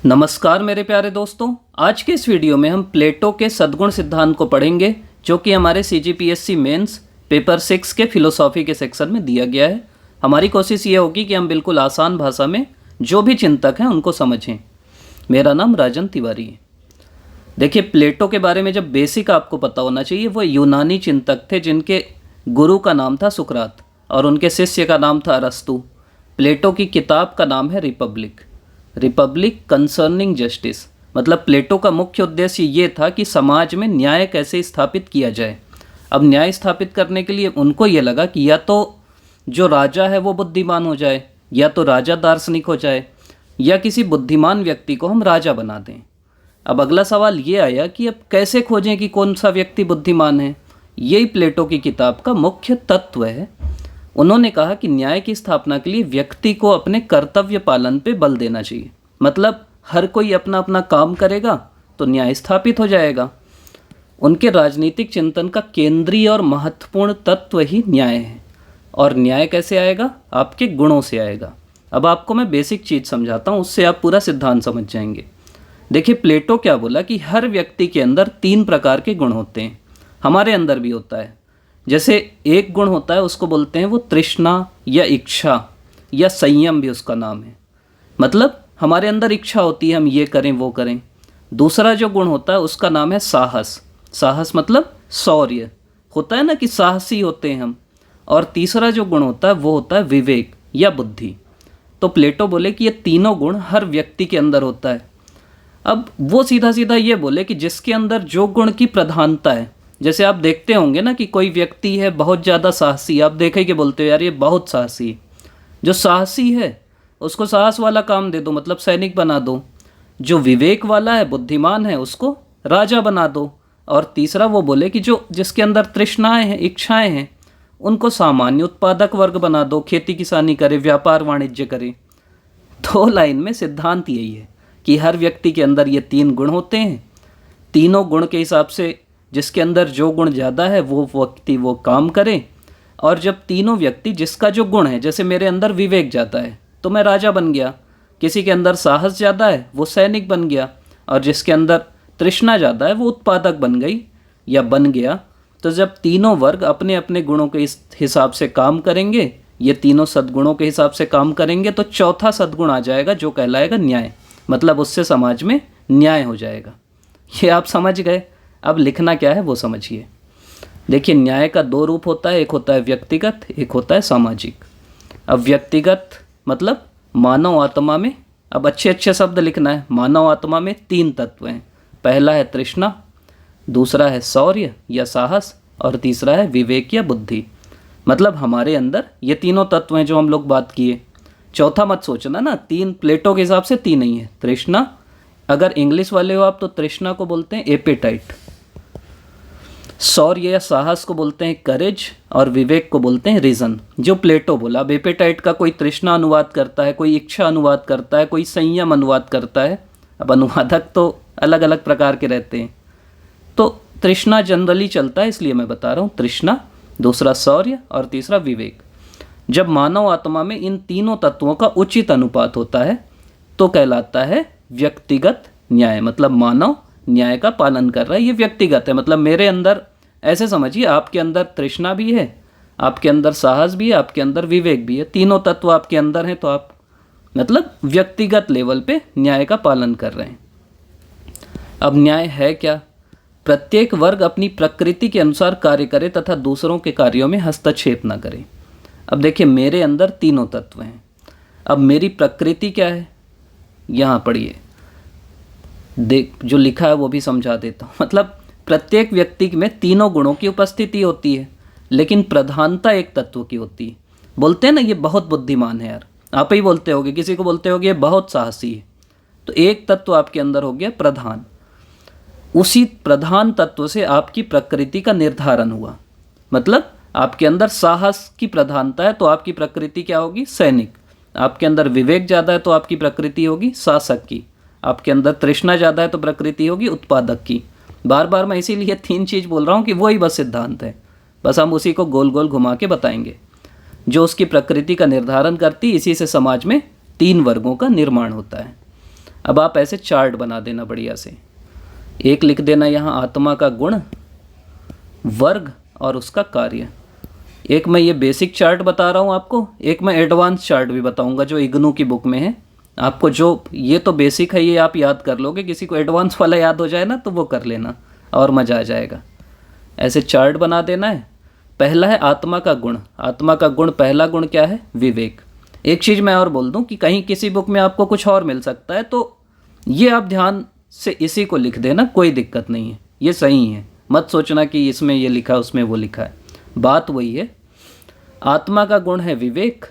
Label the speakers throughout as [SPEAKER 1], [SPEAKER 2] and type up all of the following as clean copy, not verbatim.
[SPEAKER 1] नमस्कार मेरे प्यारे दोस्तों। आज के इस वीडियो में हम प्लेटो के सद्गुण सिद्धांत को पढ़ेंगे, जो कि हमारे CGPSC मेंस पेपर 6 के फिलोसॉफी के सेक्शन में दिया गया है। हमारी कोशिश ये होगी कि हम बिल्कुल आसान भाषा में जो भी चिंतक हैं उनको समझें। मेरा नाम राजन तिवारी है। देखिए, प्लेटो के बारे में जब बेसिक आपको पता होना चाहिए, वो यूनानी चिंतक थे जिनके गुरु का नाम था सुकरात और उनके शिष्य का नाम था अरस्तु। प्लेटो की किताब का नाम है रिपब्लिक कंसर्निंग जस्टिस। मतलब प्लेटो का मुख्य उद्देश्य ये था कि समाज में न्याय कैसे स्थापित किया जाए। अब न्याय स्थापित करने के लिए उनको ये लगा कि या तो जो राजा है वो बुद्धिमान हो जाए, या तो राजा दार्शनिक हो जाए, या किसी बुद्धिमान व्यक्ति को हम राजा बना दें। अब अगला सवाल ये आया कि अब कैसे खोजें कि कौन सा व्यक्ति बुद्धिमान है। यही प्लेटो की किताब का मुख्य तत्व है। उन्होंने कहा कि न्याय की स्थापना के लिए व्यक्ति को अपने कर्तव्य पालन पे बल देना चाहिए। मतलब हर कोई अपना अपना काम करेगा तो न्याय स्थापित हो जाएगा। उनके राजनीतिक चिंतन का केंद्रीय और महत्वपूर्ण तत्व ही न्याय है। और न्याय कैसे आएगा? आपके गुणों से आएगा। अब आपको मैं बेसिक चीज़ समझाता हूँ, उससे आप पूरा सिद्धांत समझ जाएंगे। देखिए, प्लेटो क्या बोला कि हर व्यक्ति के अंदर 3 प्रकार के गुण होते हैं। हमारे अंदर भी होता है। जैसे एक गुण होता है, उसको बोलते हैं वो तृष्णा या इच्छा या संयम भी उसका नाम है। मतलब हमारे अंदर इच्छा होती है हम ये करें वो करें। दूसरा जो गुण होता है उसका नाम है साहस मतलब शौर्य होता है ना, कि साहसी होते हैं हम। और तीसरा जो गुण होता है वो होता है विवेक या बुद्धि। तो प्लेटो बोले कि ये तीनों गुण हर व्यक्ति के अंदर होता है। अब वो सीधा सीधा ये बोले कि जिसके अंदर जो गुण की प्रधानता है, जैसे आप देखते होंगे ना कि कोई व्यक्ति है बहुत ज़्यादा साहसी, आप देखे कि बोलते हो यार ये बहुत साहसी है। जो साहसी है उसको साहस वाला काम दे दो, मतलब सैनिक बना दो। जो विवेक वाला है, बुद्धिमान है, उसको राजा बना दो। और तीसरा वो बोले कि जो जिसके अंदर तृष्णाएं हैं, इच्छाएं हैं, उनको सामान्य उत्पादक वर्ग बना दो, खेती किसानी करे, व्यापार वाणिज्य करे। 2 लाइन में सिद्धांत यही है कि हर व्यक्ति के अंदर ये 3 गुण होते हैं। तीनों गुण के हिसाब से जिसके अंदर जो गुण ज़्यादा है वो व्यक्ति वो काम करे। और जब तीनों व्यक्ति जिसका जो गुण है, जैसे मेरे अंदर विवेक ज़्यादा है तो मैं राजा बन गया, किसी के अंदर साहस ज़्यादा है वो सैनिक बन गया, और जिसके अंदर तृष्णा ज़्यादा है वो उत्पादक बन गई या बन गया। तो जब तीनों वर्ग अपने अपने गुणों के इस हिसाब से काम करेंगे, ये तीनों सद्गुणों के हिसाब से काम करेंगे, तो चौथा सद्गुण आ जाएगा जो कहलाएगा न्याय। मतलब उससे समाज में न्याय हो जाएगा। ये आप समझ गए। अब लिखना क्या है वो समझिए। देखिए, न्याय का 2 रूप होता है, एक होता है व्यक्तिगत, एक होता है सामाजिक। अब व्यक्तिगत मतलब मानव आत्मा में, अब अच्छे अच्छे शब्द लिखना है, मानव आत्मा में 3 तत्व हैं। पहला है तृष्णा, दूसरा है शौर्य या साहस, और तीसरा है विवेक या बुद्धि। मतलब हमारे अंदर ये तीनों तत्व हैं जो हम लोग बात किए। चौथा मत सोचना ना, 3 प्लेटो के हिसाब से 3 नहीं है। तृष्णा, अगर इंग्लिश वाले हो आप तो तृष्णा को बोलते हैं एपेटाइट, शौर्य या साहस को बोलते हैं करेज, और विवेक को बोलते हैं रीजन। जो प्लेटो बोला, अब एपेटाइट का कोई तृष्णा अनुवाद करता है, कोई इच्छा अनुवाद करता है, कोई संयम अनुवाद करता है। अब अनुवादक तो अलग अलग प्रकार के रहते हैं, तो तृष्णा जनरली चलता है, इसलिए मैं बता रहा हूँ तृष्णा, दूसरा शौर्य और तीसरा विवेक। जब मानव आत्मा में इन तीनों तत्वों का उचित अनुपात होता है तो कहलाता है व्यक्तिगत न्याय। मतलब मानव न्याय का पालन कर रहा है, ये व्यक्तिगत है। मतलब मेरे अंदर, ऐसे समझिए, आपके अंदर तृष्णा भी है, आपके अंदर साहस भी है, आपके अंदर विवेक भी है, तीनों तत्व आपके अंदर हैं, तो आप मतलब व्यक्तिगत लेवल पे न्याय का पालन कर रहे हैं। अब न्याय है क्या? प्रत्येक वर्ग अपनी प्रकृति के अनुसार कार्य करे तथा दूसरों के कार्यों में हस्तक्षेप न करे। अब देखिए, मेरे अंदर तीनों तत्व हैं। अब मेरी प्रकृति क्या है, यहाँ पढ़िए, देख जो लिखा है वो भी समझा देता हूँ। मतलब प्रत्येक व्यक्ति में तीनों गुणों की उपस्थिति होती है, लेकिन प्रधानता एक तत्व की होती है। बोलते हैं ना ये बहुत बुद्धिमान है, यार आप ही बोलते होगे, किसी को बोलते होगे ये बहुत साहसी है, तो एक तत्व आपके अंदर हो गया प्रधान। उसी प्रधान तत्व से आपकी प्रकृति का निर्धारण हुआ। मतलब आपके अंदर साहस की प्रधानता है तो आपकी प्रकृति क्या होगी? सैनिक। आपके अंदर विवेक ज़्यादा है तो आपकी प्रकृति होगी शासक की। आपके अंदर तृष्णा ज़्यादा है तो प्रकृति होगी उत्पादक की। बार बार मैं इसीलिए 3 चीज़ बोल रहा हूँ कि वही बस सिद्धांत है, बस हम उसी को गोल गोल घुमा के बताएंगे। जो उसकी प्रकृति का निर्धारण करती, इसी से समाज में 3 वर्गों का निर्माण होता है। अब आप ऐसे चार्ट बना देना बढ़िया से। एक लिख देना यहाँ आत्मा का गुण, वर्ग और उसका कार्य। एक मैं ये बेसिक चार्ट बता रहा हूँ आपको, एक मैं एडवांस चार्ट भी बताऊँगा जो इग्नू की बुक में है। आपको जो ये तो बेसिक है ये आप याद कर लोगे, किसी को एडवांस वाला याद हो जाए ना तो वो कर लेना और मज़ा आ जाएगा। ऐसे चार्ट बना देना है। पहला है आत्मा का गुण। आत्मा का गुण, पहला गुण क्या है? विवेक। एक चीज़ मैं और बोल दूं कि कहीं किसी बुक में आपको कुछ और मिल सकता है, तो ये आप ध्यान से इसी को लिख देना, कोई दिक्कत नहीं है, ये सही है। मत सोचना कि इसमें ये लिखा उसमें वो लिखा है, बात वही है। आत्मा का गुण है विवेक।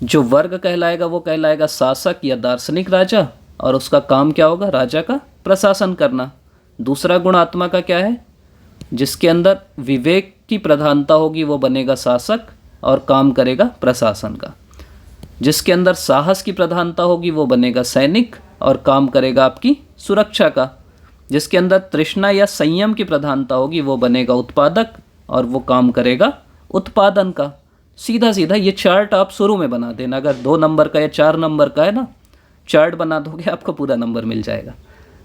[SPEAKER 1] जो वर्ग कहलाएगा वो कहलाएगा शासक या दार्शनिक राजा, और उसका काम क्या होगा? राजा का प्रशासन करना। दूसरा गुण आत्मा का क्या है? जिसके अंदर विवेक की प्रधानता होगी वो बनेगा शासक और काम करेगा प्रशासन का। जिसके अंदर साहस की प्रधानता होगी वो बनेगा सैनिक और काम करेगा आपकी सुरक्षा का। जिसके अंदर तृष्णा या संयम की प्रधानता होगी वो बनेगा उत्पादक और वो काम करेगा उत्पादन का। सीधा सीधा ये चार्ट आप शुरू में बना देना। अगर 2 नंबर का या 4 नंबर का है ना, चार्ट बना दोगे आपको पूरा नंबर मिल जाएगा।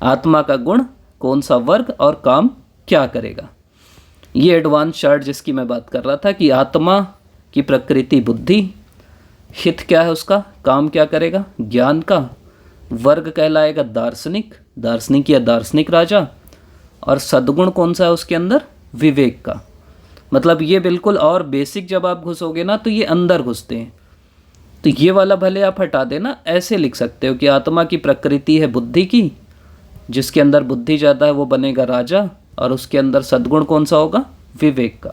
[SPEAKER 1] आत्मा का गुण, कौन सा वर्ग और काम क्या करेगा। ये एडवांस चार्ट जिसकी मैं बात कर रहा था कि आत्मा की प्रकृति बुद्धि, हित क्या है उसका, काम क्या करेगा ज्ञान का, वर्ग कहलाएगा दार्शनिक, दार्शनिक या दार्शनिक राजा, और सद्गुण कौन सा है उसके अंदर? विवेक का। मतलब ये बिल्कुल और बेसिक जब आप घुसोगे ना तो ये अंदर घुसते हैं। तो ये वाला भले आप हटा देना, ऐसे लिख सकते हो कि आत्मा की प्रकृति है बुद्धि की, जिसके अंदर बुद्धि ज़्यादा है वो बनेगा राजा, और उसके अंदर सद्गुण कौन सा होगा? विवेक का।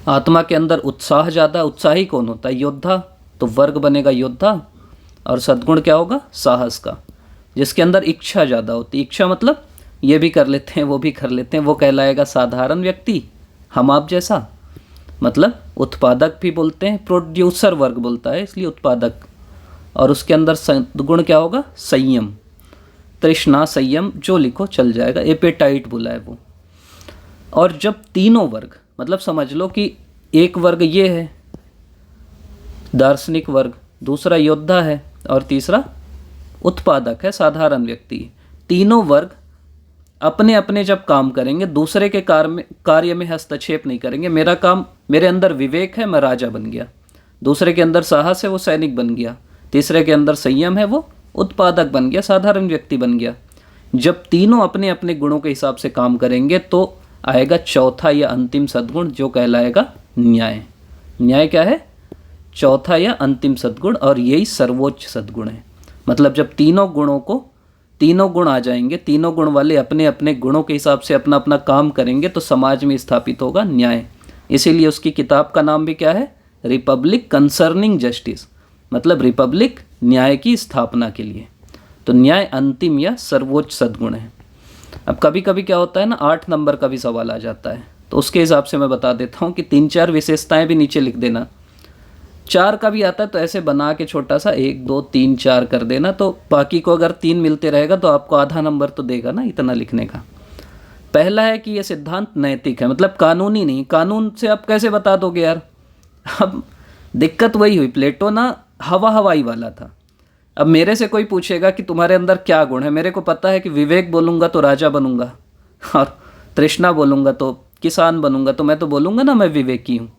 [SPEAKER 1] आत्मा के अंदर उत्साह ज़्यादा, उत्साही कौन होता है? योद्धा, तो वर्ग बनेगा योद्धा, और सद्गुण क्या होगा? साहस का। जिसके अंदर इच्छा ज़्यादा होती, इच्छा मतलब ये भी कर लेते हैं वो भी कर लेते हैं, वो कहलाएगा साधारण व्यक्ति, हम आप जैसा। मतलब उत्पादक भी बोलते हैं, प्रोड्यूसर वर्ग बोलता है इसलिए उत्पादक। और उसके अंदर सद्गुण क्या होगा? संयम, तृष्णा संयम जो लिखो चल जाएगा, एपेटाइट बोला है वो। और जब तीनों वर्ग, मतलब समझ लो कि एक वर्ग ये है दार्शनिक वर्ग, दूसरा योद्धा है और तीसरा उत्पादक है साधारण व्यक्ति। तीनों वर्ग अपने अपने जब काम करेंगे, दूसरे के कार्य में हस्तक्षेप नहीं करेंगे। मेरा काम, मेरे अंदर विवेक है मैं राजा बन गया, दूसरे के अंदर साहस है वो सैनिक बन गया, तीसरे के अंदर संयम है वो उत्पादक बन गया, साधारण व्यक्ति बन गया। जब तीनों अपने अपने गुणों के हिसाब से काम करेंगे तो आएगा चौथा या अंतिम सद्गुण जो कहलाएगा न्याय। न्याय क्या है? चौथा या अंतिम सद्गुण, और यही सर्वोच्च सद्गुण है। मतलब जब तीनों गुण आ जाएंगे, तीनों गुण वाले अपने अपने गुणों के हिसाब से अपना अपना काम करेंगे तो समाज में स्थापित होगा न्याय। इसीलिए उसकी किताब का नाम भी क्या है? रिपब्लिक कंसर्निंग जस्टिस, मतलब रिपब्लिक न्याय की स्थापना के लिए। तो न्याय अंतिम या सर्वोच्च सद्गुण है। अब कभी कभी क्या होता है ना, 8 नंबर का भी सवाल आ जाता है, तो उसके हिसाब से मैं बता देता हूँ कि 3-4 विशेषताएं भी नीचे लिख देना। 4 का भी आता है तो ऐसे बना के छोटा सा 1 2 3 4 कर देना, तो बाकी को अगर 3 मिलते रहेगा तो आपको आधा नंबर तो देगा ना इतना लिखने का। पहला है कि यह सिद्धांत नैतिक है, मतलब कानूनी नहीं। कानून से आप कैसे बता दोगे यार? अब दिक्कत वही हुई, प्लेटो ना हवाई वाला था। अब मेरे से कोई पूछेगा कि तुम्हारे अंदर क्या गुण है, मेरे को पता है कि विवेक बोलूँगा तो राजा बनूंगा, और तृष्णा बोलूँगा तो किसान बनूंगा, तो मैं तो बोलूँगा ना मैं विवेकी हूँ।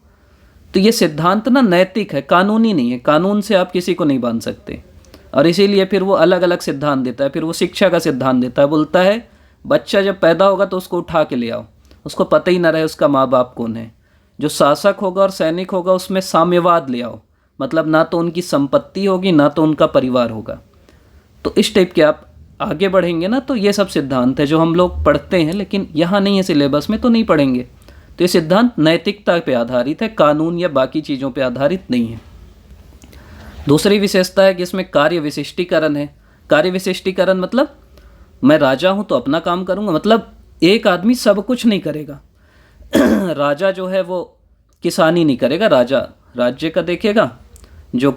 [SPEAKER 1] तो ये सिद्धांत ना नैतिक है, कानूनी नहीं है। कानून से आप किसी को नहीं बांध सकते, और इसीलिए फिर वो अलग अलग सिद्धांत देता है। फिर वो शिक्षा का सिद्धांत देता है, बोलता है बच्चा जब पैदा होगा तो उसको उठा के ले आओ, उसको पता ही ना रहे उसका माँ बाप कौन है। जो शासक होगा और सैनिक होगा उसमें साम्यवाद ले आओ, मतलब ना तो उनकी संपत्ति होगी ना तो उनका परिवार होगा। तो इस टाइप के आप आगे बढ़ेंगे ना, तो ये सब सिद्धांत है जो हम लोग पढ़ते हैं, लेकिन यहाँ नहीं है सिलेबस में तो नहीं पढ़ेंगे। तो ये सिद्धांत नैतिकता पे आधारित है, कानून या बाकी चीज़ों पे आधारित नहीं है। दूसरी विशेषता है कि इसमें कार्य विशिष्टीकरण है। कार्य विशिष्टीकरण मतलब मैं राजा हूँ तो अपना काम करूँगा, मतलब एक आदमी सब कुछ नहीं करेगा। राजा जो है वो किसानी नहीं करेगा, राजा राज्य का देखेगा, जो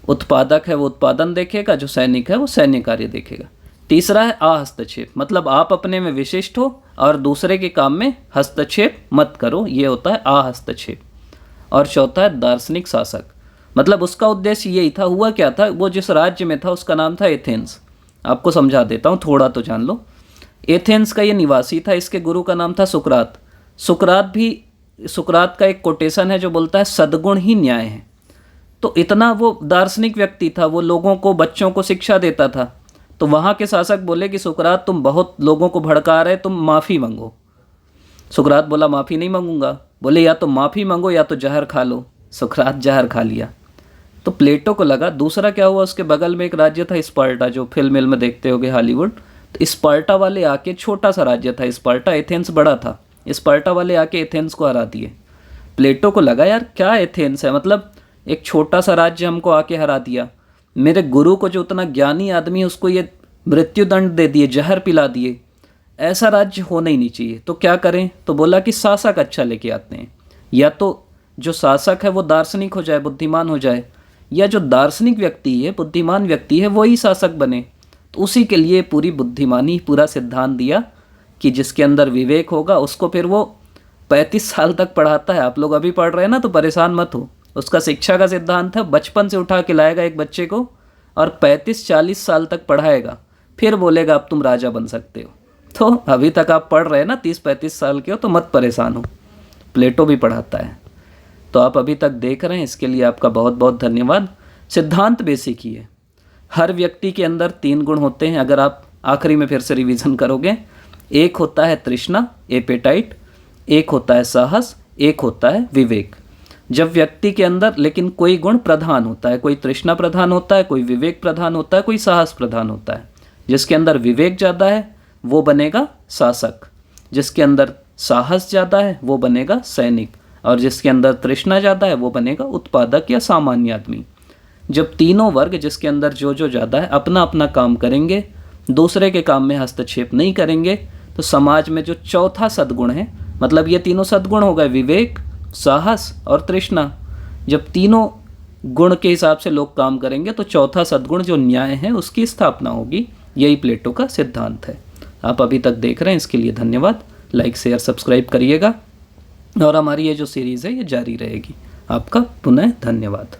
[SPEAKER 1] उत्पादक है वो उत्पादन देखेगा, जो सैनिक है वो सैन्य कार्य देखेगा। तीसरा है अहस्तक्षेप, मतलब आप अपने में विशिष्ट हो और दूसरे के काम में हस्तक्षेप मत करो, ये होता है अहस्तक्षेप। और चौथा है दार्शनिक शासक, मतलब उसका उद्देश्य यही था। हुआ क्या था, वो जिस राज्य में था उसका नाम था एथेंस। आपको समझा देता हूँ, थोड़ा तो जान लो। एथेंस का ये निवासी था, इसके गुरु का नाम था सुकरात। सुकरात का एक कोटेशन है जो बोलता है सद्गुण ही न्याय है। तो इतना वो दार्शनिक व्यक्ति था, वो लोगों को, बच्चों को शिक्षा देता था। तो वहाँ के शासक बोले कि सुकरात तुम बहुत लोगों को भड़का रहे, तुम माफ़ी मांगो। सुकरात बोला माफ़ी नहीं मांगूंगा। बोले या तो माफ़ी मांगो या तो जहर खा लो। सुकरात जहर खा लिया। तो प्लेटो को लगा। दूसरा क्या हुआ, उसके बगल में एक राज्य था स्पार्टा, जो फिल्म में देखते होगे हॉलीवुड। तो स्पार्टा वाले आके, छोटा सा राज्य था स्पार्टा, एथेंस बड़ा था, स्पार्टा वाले आके एथेंस को हरा दिए। प्लेटो को लगा यार क्या एथेंस है, मतलब एक छोटा सा राज्य हमको आके हरा दिया। मेरे गुरु को, जो उतना ज्ञानी आदमी है, उसको ये मृत्युदंड दे दिए, जहर पिला दिए। ऐसा राज्य होना ही नहीं चाहिए। तो क्या करें? तो बोला कि शासक अच्छा लेके आते हैं। या तो जो शासक है वो दार्शनिक हो जाए, बुद्धिमान हो जाए, या जो दार्शनिक व्यक्ति है, बुद्धिमान व्यक्ति है, वही शासक बने। तो उसी के लिए पूरी बुद्धिमानी, पूरा सिद्धांत दिया कि जिसके अंदर विवेक होगा उसको फिर वो 35 साल तक पढ़ाता है। आप लोग अभी पढ़ रहे हैं ना, तो परेशान मत हो। उसका शिक्षा का सिद्धांत है, बचपन से उठा के लाएगा एक बच्चे को और 35-40 साल तक पढ़ाएगा, फिर बोलेगा अब तुम राजा बन सकते हो। तो अभी तक आप पढ़ रहे हैं ना, 30-35 साल के हो, तो मत परेशान हो। प्लेटो भी पढ़ाता है। तो आप अभी तक देख रहे हैं, इसके लिए आपका बहुत बहुत धन्यवाद। सिद्धांत बेसिक ही है। हर व्यक्ति के अंदर 3 गुण होते हैं, अगर आप आखिरी में फिर से रिवीजन करोगे। एक होता है तृष्णा, एपेटाइट, एक होता है साहस, एक होता है विवेक। जब व्यक्ति के अंदर लेकिन कोई गुण प्रधान होता है, कोई तृष्णा प्रधान होता है, कोई विवेक प्रधान होता है, कोई साहस प्रधान होता है। जिसके अंदर विवेक ज़्यादा है वो बनेगा शासक, जिसके अंदर साहस ज़्यादा है वो बनेगा सैनिक, और जिसके अंदर तृष्णा ज़्यादा है वो बनेगा उत्पादक या सामान्य आदमी। जब तीनों वर्ग, जिसके अंदर जो ज़्यादा है, अपना अपना काम करेंगे, दूसरे के काम में हस्तक्षेप नहीं करेंगे, तो समाज में जो चौथा सद्गुण है, मतलब ये तीनों सद्गुण हो गए, विवेक, साहस और तृष्णा। जब तीनों गुण के हिसाब से लोग काम करेंगे तो चौथा सद्गुण जो न्याय है उसकी स्थापना होगी। यही प्लेटो का सिद्धांत है। आप अभी तक देख रहे हैं, इसके लिए धन्यवाद। लाइक शेयर सब्सक्राइब करिएगा और हमारी ये जो सीरीज़ है ये जारी रहेगी। आपका पुनः धन्यवाद।